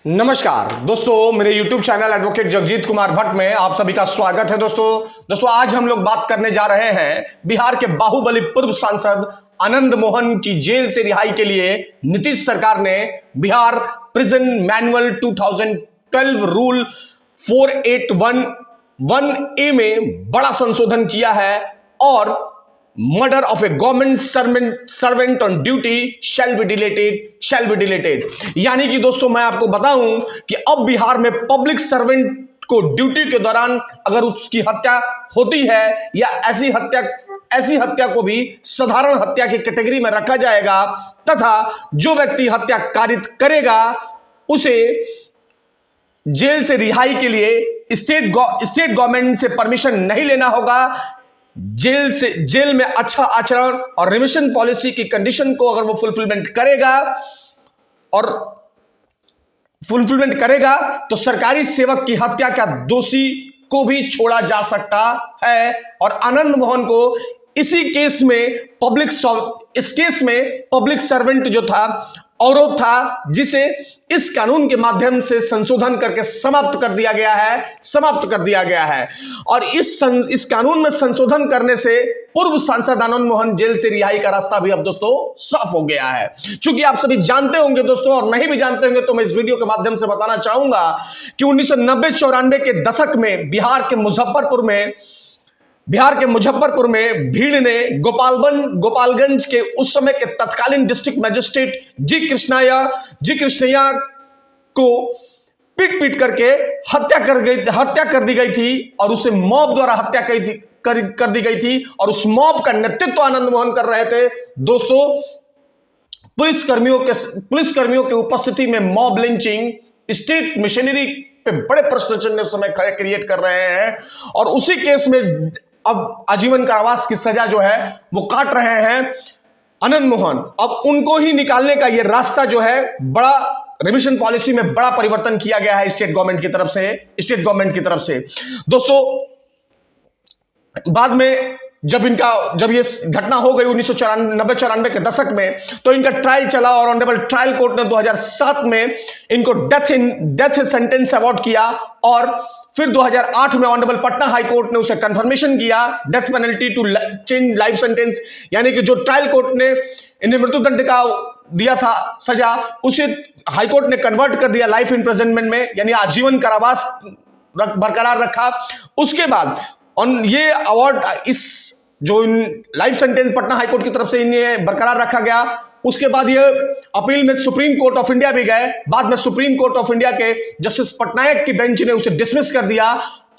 नमस्कार दोस्तों, मेरे YouTube channel advocate Jagjit Kumar Bhatt में आप सभी का स्वागत है। दोस्तों आज हम लोग बात करने जा रहे हैं बिहार के बाहुबली पूर्व सांसद आनंद मोहन की जेल से रिहाई के लिए नीतीश सरकार ने Bihar prison manual 2012 rule 4811A में बड़ा संशोधन किया है और murder of A government servant on duty shall be deleted. यानी कि दोस्तों मैं आपको बताऊं कि अब बिहार में पब्लिक सर्वेंट को ड्यूटी के दौरान अगर उसकी हत्या होती है या ऐसी हत्या को भी साधारण हत्या की कैटेगरी में रखा जाएगा तथा जो व्यक्ति हत्या कारित करेगा उसे जेल से रिहाई के लिए स्टेट गवर्नमेंट से परमिशन नहीं लेना होगा। जेल में अच्छा आचरण और रिमिशन पॉलिसी की कंडीशन को अगर वो फुलफिलमेंट करेगा तो सरकारी सेवक की हत्या का दोषी को भी छोड़ा जा सकता है। और आनंद मोहन को इस केस में पब्लिक सर्वेंट जो था औरत था, जिसे इस कानून के माध्यम से संशोधन करके समाप्त कर दिया गया है। और इस कानून में संशोधन करने से पूर्व सांसद आनंद मोहन जेल से रिहाई का रास्ता भी अब दोस्तों साफ हो गया है। क्योंकि आप सभी जानते होंगे दोस्तों, और नहीं भी जानते होंगे तो मैं इस वीडियो के माध्यम से बताना चाहूंगा कि 1990-94 के दशक में बिहार के मुजफ्फरपुर में भीड़ ने गोपालगंज के उस समय के तत्कालीन डिस्ट्रिक्ट मजिस्ट्रेट जी कृष्णैया को पीट करके हत्या कर दी गई थी और उसे मॉब द्वारा हत्या कर दी गई थी। और उस मॉब का नेतृत्व आनंद मोहन कर रहे थे। दोस्तों पुलिसकर्मियों के उपस्थिति में मॉब लिंचिंग, स्टेट मशीनरी पे बड़े प्रश्न चिन्ह उस समय क्रिएट कर रहे हैं। और उसी केस में अब आजीवन कारावास की सजा जो है वो काट रहे हैं आनंद मोहन। अब उनको ही निकालने का ये रास्ता जो है, बड़ा रिमिशन पॉलिसी में बड़ा परिवर्तन किया गया है स्टेट गवर्नमेंट की तरफ से। दोस्तों बाद में जब ये घटना हो गई 1994 के दशक में, तो इनका ट्रायल चला और ऑनरेबल ट्रायल कोर्ट ने 2007 में इनको डेथ सेंटेंस अवार्ड किया। और फिर 2008 में ऑनरेबल पटना हाई कोर्ट ने उसे कंफर्मेशन किया death penalty to change life sentence. यानी कि जो ट्रायल कोर्ट ने इन्हें मृत्युदंड का दिया था सजा, उसे हाई कोर्ट ने कन्वर्ट कर दिया लाइफ इम्प्रिजनमेंट में, यानी आजीवन कारावास बरकरार रखा। उसके बाद ये award life sentence Patna high court की तरफ से इन्हें बरकरार रखा गया। उसके बाद ये अपील में सुप्रीम कोर्ट ऑफ इंडिया भी गए। बाद में सुप्रीम कोर्ट ऑफ इंडिया के जस्टिस पटनायक की बेंच ने उसे डिसमिस कर दिया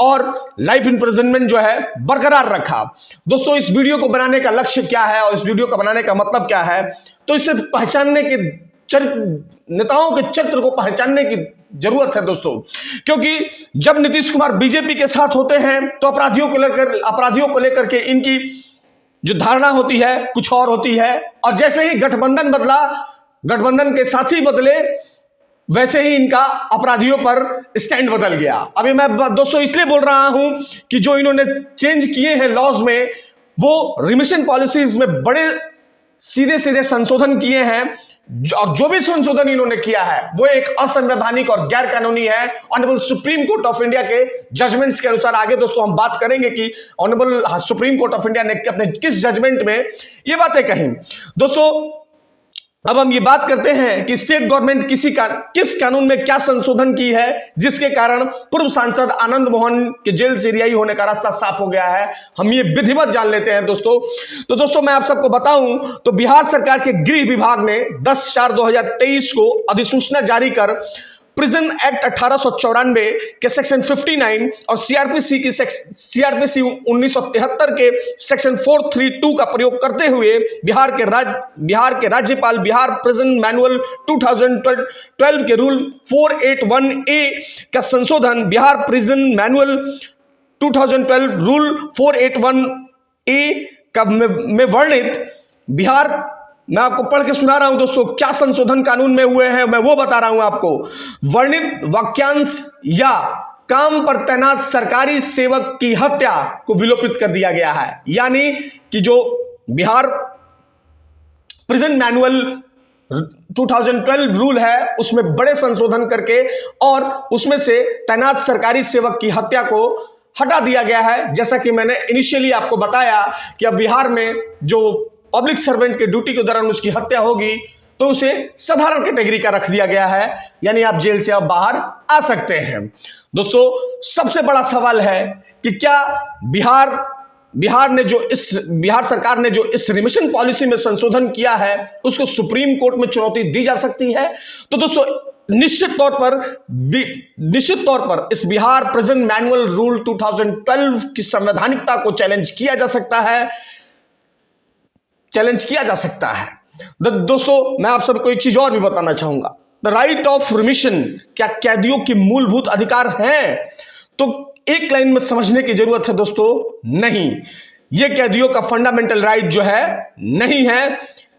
और लाइफ इम्प्रिजनमेंट जो है बरकरार रखा। दोस्तों इस वीडियो को बनाने का लक्ष्य क्या है और इस वीडियो को बनाने का मतलब क्या है, तो इसे पहचानने के नेताओं के चरित्र को पहचानने की जरूरत है दोस्तों। क्योंकि जब नीतीश कुमार बीजेपी के साथ होते हैं तो अपराधियों को लेकर के इनकी जो धारणा होती है कुछ और होती है, और जैसे ही गठबंधन के साथी बदले वैसे ही इनका अपराधियों पर स्टैंड बदल गया। अभी मैं दोस्तों इसलिए बोल रहा हूं कि जो इन्होंने चेंज किए हैं लॉज में, वो रिमिशन पॉलिसीज में बड़े सीधे संशोधन किए हैं। और जो भी संशोधन इन्होंने किया है वो एक असंवैधानिक और गैर कानूनी है। Honourable supreme court of India के जजमेंट्स के अनुसार आगे दोस्तों हम बात करेंगे कि honourable supreme court of India ने अपने किस जजमेंट में ये बातें कही। दोस्तों अब हम ये बात करते हैं कि स्टेट गवर्नमेंट किस कानून में क्या संशोधन की है जिसके कारण पूर्व सांसद आनंद मोहन के जेल से रिहाई होने का रास्ता साफ हो गया है। हम ये विधिवत जान लेते हैं दोस्तों। तो दोस्तों मैं आप सबको बताऊं तो बिहार सरकार के गृह विभाग ने 10/4/2023 को अधिसूचना जारी कर प्रिजन एक्ट 1894 के सेक्शन 59 और सीआरपीसी 1973 के सेक्शन 432 का प्रयोग करते हुए बिहार के राज्यपाल बिहार प्रिजन मैनुअल 2012 के रूल 4811A का संशोधन Bihar prison manual 2012 rule 481A में वर्णित बिहार, मैं आपको पढ़ के सुना रहा हूं दोस्तों क्या संशोधन कानून में हुए हैं, मैं वो बता रहा हूं आपको। वर्णित वाक्यांश या काम पर तैनात सरकारी सेवक की हत्या को विलोपित कर दिया गया है। यानी कि जो बिहार प्रिजन मैनुअल 2012 रूल है उसमें बड़े संशोधन करके और उसमें से तैनात सरकारी सेवक की हत्या को हटा दिया गया है। जैसा कि मैंने इनिशियली आपको बताया कि अब बिहार में जो पब्लिक सर्वेंट के ड्यूटी के दौरान उसकी हत्या होगी तो उसे साधारण कैटेगरी का रख दिया गया है, यानी आप जेल से अब बाहर आ सकते हैं। दोस्तों, सबसे बड़ा सवाल है कि क्या बिहार सरकार ने जो इस रिमिशन पॉलिसी में संशोधन किया है उसको सुप्रीम कोर्ट में चुनौती दी जा सकती है? तो दोस्तों, निश्चित तौर पर इस बिहार प्रेजेंट मैनुअल रूल 2012 की संवैधानिकता को चैलेंज किया जा सकता है। दोस्तों, मैं आप सबको एक चीज और भी बताना चाहूंगा। द राइट ऑफ रिमिशन क्या कैदियों की मूलभूत अधिकार है? तो एक लाइन में समझने की जरूरत है दोस्तों, नहीं, ये कैदियों का फंडामेंटल राइट जो है नहीं है।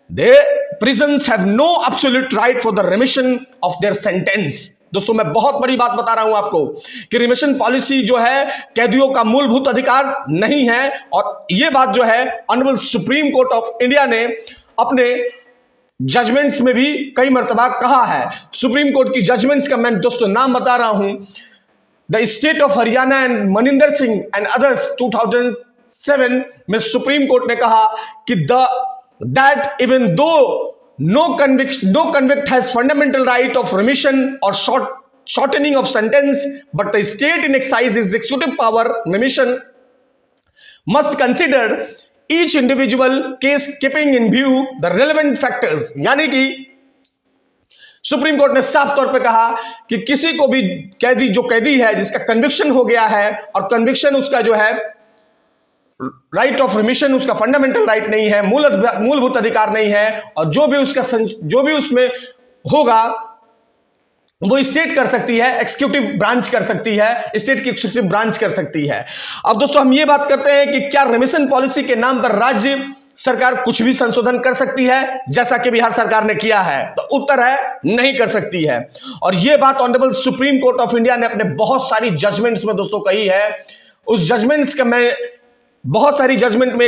They prisons have no absolute right for the remission of their sentence. दोस्तों, मैं बहुत बड़ी बात बता रहा हूं आपको कि रिमिशन पॉलिसी जो है कैदियों का मूलभूत अधिकार नहीं है, और यह बात जो है honourable supreme court of India ने अपने जजमेंट्स में भी कई मर्तबा कहा है। सुप्रीम कोर्ट की जजमेंट्स का मैं दोस्तों नाम बता रहा हूं। The state of Haryana and Maninder Singh and others 2007 में सुप्रीम कोर्ट ने कहा कि that even though no convict has fundamental right of remission or shortening of sentence, but the state in exercise its executive power remission must consider each individual case keeping in view the relevant factors। यानी कि supreme court ने साफ तौर पे कहा कि किसी को भी कैदी है जिसका कन्विक्शन हो गया है और कन्विक्शन उसका जो है राइट ऑफ रिमिशन उसका फंडामेंटल राइट नहीं है, मूलभूत अधिकार नहीं है, और जो भी उसमें होगा वो स्टेट कर सकती है, एक्सिक्यूटिव ब्रांच कर सकती है, स्टेट की एक्सिक्यूटिव ब्रांच कर सकती है। अब दोस्तों, हम ये बात करते हैं कि क्या रिमिशन पॉलिसी के नाम पर राज्य सरकार कुछ भी संशोधन कर सकती है जैसा कि बिहार सरकार ने किया है? तो उत्तर है नहीं कर सकती है। और यह बात honourable supreme court of India ने अपने बहुत सारी जजमेंट्स में दोस्तों कही है। उस जजमेंट्स का मैं बहुत सारी जजमेंट में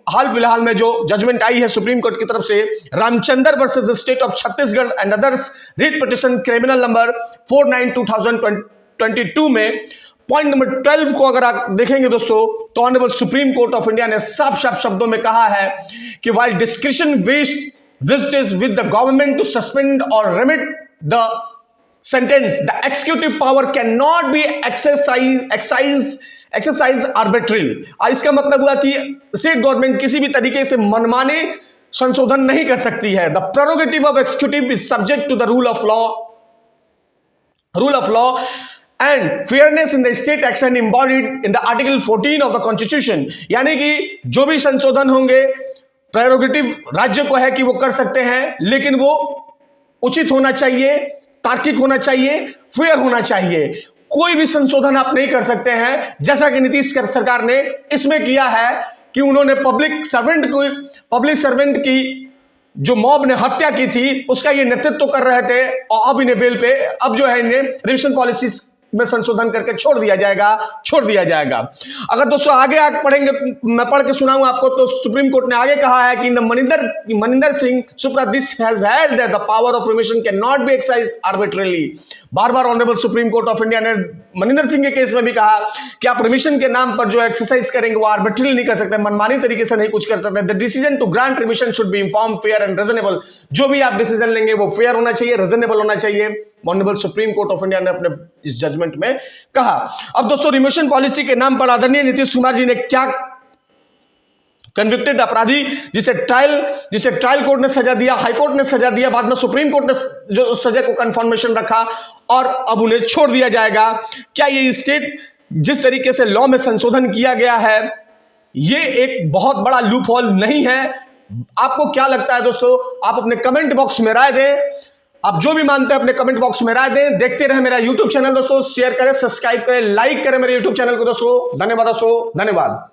हाल फिलहाल में जो जजमेंट आई है सुप्रीम कोर्ट की तरफ से, Ramchandra versus state of Chhattisgarh and others writ petition criminal number 49/2022 में पॉइंट नंबर 12 को अगर आप देखेंगे दोस्तों तो honourable supreme court of India ने साफ शब्दों में कहा है कि while discretion vests with the government to suspend और remit the sentence, the executive power can not be exercise arbitrary. इसका मतलब हुआ कि स्टेट गवर्नमेंट किसी भी तरीके से मनमाने संशोधन नहीं कर सकती है। The prerogative of executive is subject to the rule of law and fairness in the state action embodied in the article 14 of the constitution. यानी कि जो भी संशोधन होंगे प्रेरोगेटिव राज्य को है कि वो कर सकते हैं, लेकिन वो उचित होना चाहिए, तार्किक होना चाहिए, फेयर होना चाहिए। कोई भी संशोधन आप नहीं कर सकते हैं, जैसा कि नीतीश सरकार ने इसमें किया है कि उन्होंने पब्लिक सर्वेंट की जो मॉब ने हत्या की थी उसका ये नेतृत्व कर रहे थे, और अब इन्हें बेल पे अब जो है इन्हें रिविजन पॉलिसी में संशोधन करके छोड़ दिया जाएगा। अगर दोस्तों आगे पढ़ेंगे, मैं पढ़ के सुनाऊं आपको, तो सुप्रीम कोर्ट ने आगे कहा है कि Maninder Singh supra this has held that the power of remission can not be exercised arbitrarily. बार honourable supreme court of India ने मनिंदर सिंह के केस में भी कहा कि आप रिमिशन के नाम पर जो एक्सरसाइज करेंगे वो आर्बिट्रेरली नहीं कर सकते, मनमानी तरीके से नहीं कुछ कर सकते। The decision to grant remission should be inform, fair and reasonable. जो भी आप डिसीजन लेंगे वो फेयर होना चाहिए, रीजनेबल होना चाहिए। Honourable supreme court of India ने अपने इस जजमेंट में कहा। अब दोस्तों, रिमिशन पॉलिसी के नाम पर आदरणीय नीतीश कुमार जी ने क्या कन्विक्टेड अपराधी जिसे ट्रायल कोर्ट ने सजा दिया, हाई कोर्ट ने सजा दिया, बाद में सुप्रीम कोर्ट ने जो सजा को कंफर्मेशन रखा और अब उन्हें छोड़ दिया जाएगा। क्या ये स्टेट जिस तरीके से लॉ में संशोधन किया गया है ये एक बहुत बड़ा लूप होल नहीं है? आपको क्या लगता है दोस्तों? आप अपने कमेंट बॉक्स में राय दें। आप जो भी मानते हैं अपने कमेंट बॉक्स में राय दें। देखते रहे मेरा यूट्यूब चैनल दोस्तों, शेयर करें, सब्सक्राइब करें, लाइक करें मेरे यूट्यूब चैनल को दोस्तों। धन्यवाद दोस्तों, धन्यवाद।